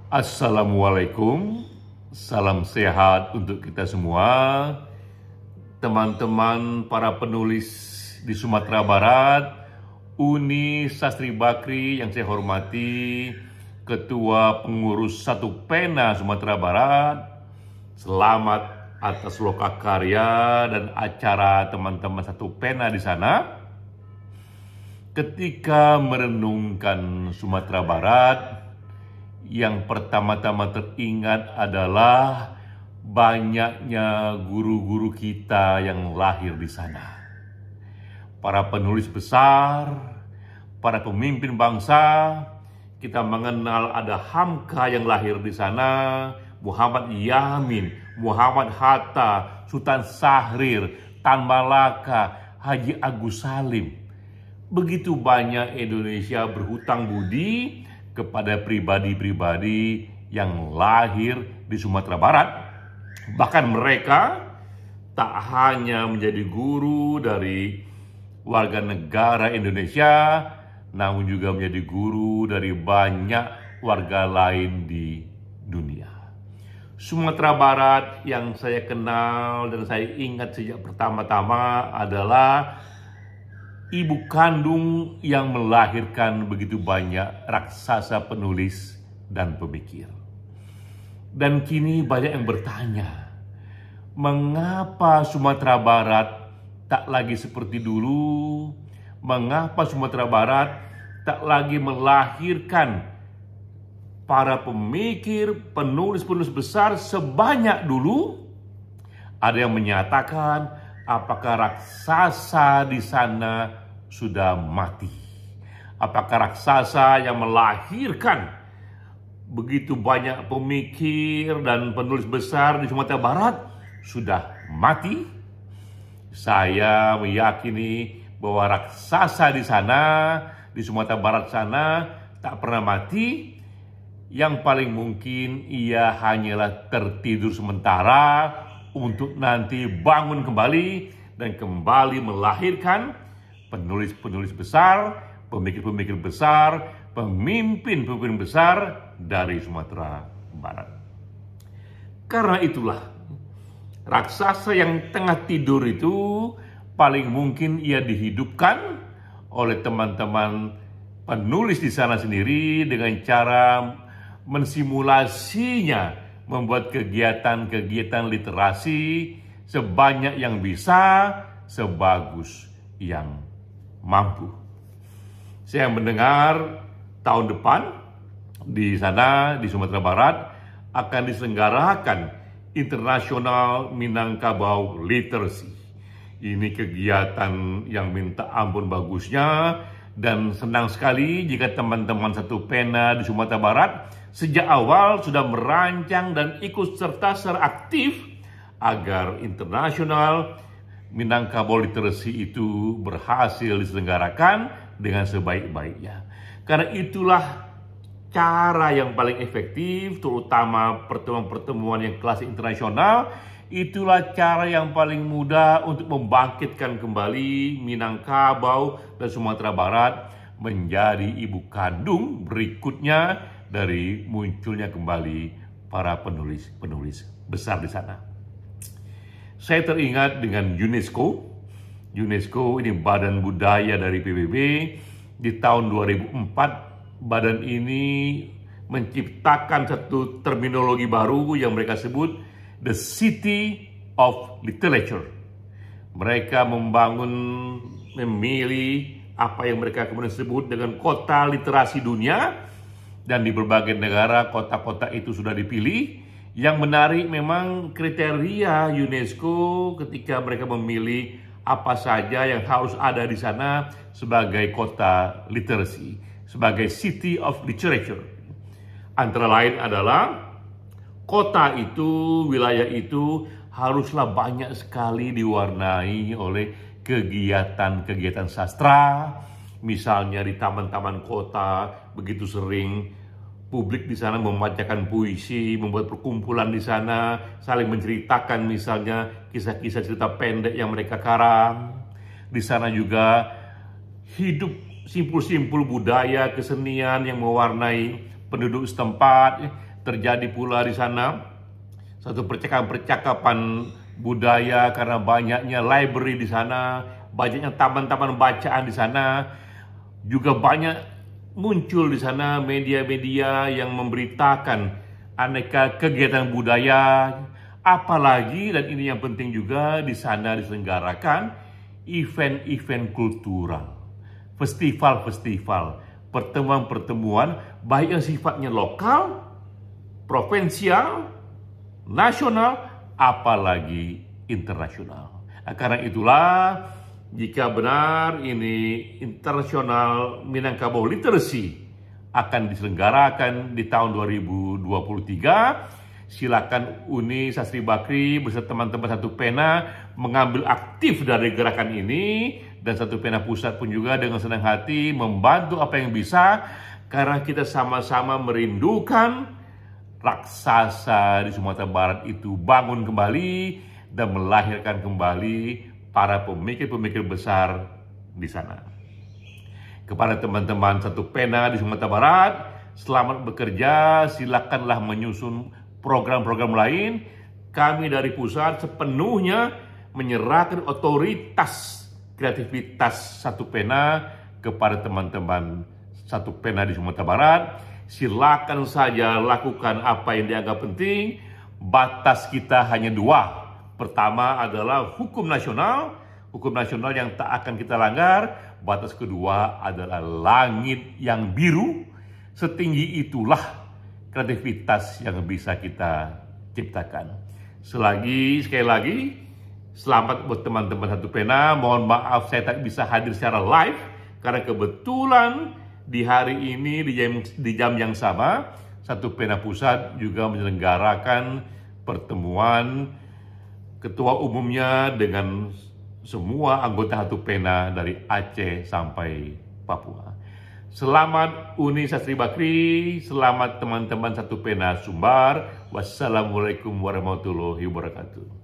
Assalamualaikum, salam sehat untuk kita semua, teman-teman para penulis di Sumatera Barat, Uni Sastri Bakri yang saya hormati, Ketua Pengurus Satu Pena Sumatera Barat. Selamat atas lokakarya dan acara teman-teman Satu Pena di sana. Ketika merenungkan Sumatera Barat, yang pertama-tama teringat adalah banyaknya guru-guru kita yang lahir di sana. Para penulis besar, para pemimpin bangsa, kita mengenal ada Hamka yang lahir di sana, Muhammad Yamin, Muhammad Hatta, Sultan Syahrir, Tan Malaka, Haji Agus Salim. Begitu banyak Indonesia berhutang budi kepada pribadi-pribadi yang lahir di Sumatera Barat. Bahkan mereka tak hanya menjadi guru dari warga negara Indonesia, namun juga menjadi guru dari banyak warga lain di dunia. Sumatera Barat yang saya kenal dan saya ingat sejak pertama-tama adalah ibu kandung yang melahirkan begitu banyak raksasa penulis dan pemikir. Dan kini banyak yang bertanya, mengapa Sumatera Barat tak lagi seperti dulu? Mengapa Sumatera Barat tak lagi melahirkan para pemikir, penulis-penulis besar sebanyak dulu? Ada yang menyatakan, apakah raksasa di sana sudah mati? Apakah raksasa yang melahirkan begitu banyak pemikir dan penulis besar di Sumatera Barat sudah mati? Saya meyakini bahwa raksasa di sana, di Sumatera Barat sana, tak pernah mati. Yang paling mungkin ia hanyalah tertidur sementara untuk nanti bangun kembali dan kembali melahirkan penulis-penulis besar, pemikir-pemikir besar, pemimpin-pemimpin besar dari Sumatera Barat. Karena itulah, raksasa yang tengah tidur itu paling mungkin ia dihidupkan oleh teman-teman penulis di sana sendiri dengan cara mensimulasinya, membuat kegiatan-kegiatan literasi sebanyak yang bisa, sebagus yang mampu. Saya mendengar tahun depan di sana, di Sumatera Barat, akan diselenggarakan International Minangkabau Literacy. Ini kegiatan yang minta ampun bagusnya, dan senang sekali jika teman-teman Satu Pena di Sumatera Barat sejak awal sudah merancang dan ikut serta secara aktif agar International Minangkabau Literacy itu berhasil diselenggarakan dengan sebaik-baiknya. Karena itulah cara yang paling efektif, terutama pertemuan-pertemuan yang kelas internasional. Itulah cara yang paling mudah untuk membangkitkan kembali Minangkabau dan Sumatera Barat menjadi ibu kandung berikutnya dari munculnya kembali para penulis-penulis besar di sana. Saya teringat dengan UNESCO. UNESCO ini badan budaya dari PBB. Di tahun 2004, badan ini menciptakan satu terminologi baru yang mereka sebut The City of Literature. Mereka memilih apa yang mereka kemudian sebut dengan kota literasi dunia, dan di berbagai negara kota-kota itu sudah dipilih. Yang menarik memang kriteria UNESCO ketika mereka memilih apa saja yang harus ada di sana sebagai kota literasi, sebagai City of Literature. Antara lain adalah kota itu, wilayah itu haruslah banyak sekali diwarnai oleh kegiatan-kegiatan sastra. Misalnya di taman-taman kota begitu sering publik di sana membacakan puisi, membuat perkumpulan di sana, saling menceritakan misalnya kisah-kisah cerita pendek yang mereka karang. Di sana juga hidup simpul-simpul budaya, kesenian yang mewarnai penduduk setempat, terjadi pula di sana satu percakapan budaya karena banyaknya library di sana, banyaknya taman-taman bacaan di sana, juga banyak muncul di sana media-media yang memberitakan aneka kegiatan budaya, apalagi dan ini yang penting juga di sana diselenggarakan event-event kultural, festival-festival, pertemuan-pertemuan baik yang sifatnya lokal, provinsial, nasional, apalagi internasional. Karena itulah, jika benar ini International Minangkabau Literacy akan diselenggarakan di tahun 2023, silakan Uni Sastri Bakri beserta teman-teman Satu Pena mengambil aktif dari gerakan ini, dan Satu Pena Pusat pun juga dengan senang hati membantu apa yang bisa, karena kita sama-sama merindukan raksasa di Sumatera Barat itu bangun kembali dan melahirkan kembali para pemikir-pemikir besar di sana. Kepada teman-teman Satu Pena di Sumatera Barat, selamat bekerja, silakanlah menyusun program-program lain. Kami dari pusat sepenuhnya menyerahkan otoritas kreativitas Satu Pena kepada teman-teman Satu Pena di Sumatera Barat. Silakan saja lakukan apa yang dianggap penting. Batas kita hanya dua. Pertama adalah hukum nasional yang tak akan kita langgar. Batas kedua adalah langit yang biru. Setinggi itulah kreativitas yang bisa kita ciptakan. Sekali lagi, selamat buat teman-teman Satu Pena. Mohon maaf saya tak bisa hadir secara live karena kebetulan di hari ini di jam yang sama Satu Pena Pusat juga menyelenggarakan pertemuan ketua umumnya dengan semua anggota Satu Pena dari Aceh sampai Papua. Selamat Uni Sastri Bakri, selamat teman-teman Satu Pena Sumbar. Wassalamualaikum warahmatullahi wabarakatuh.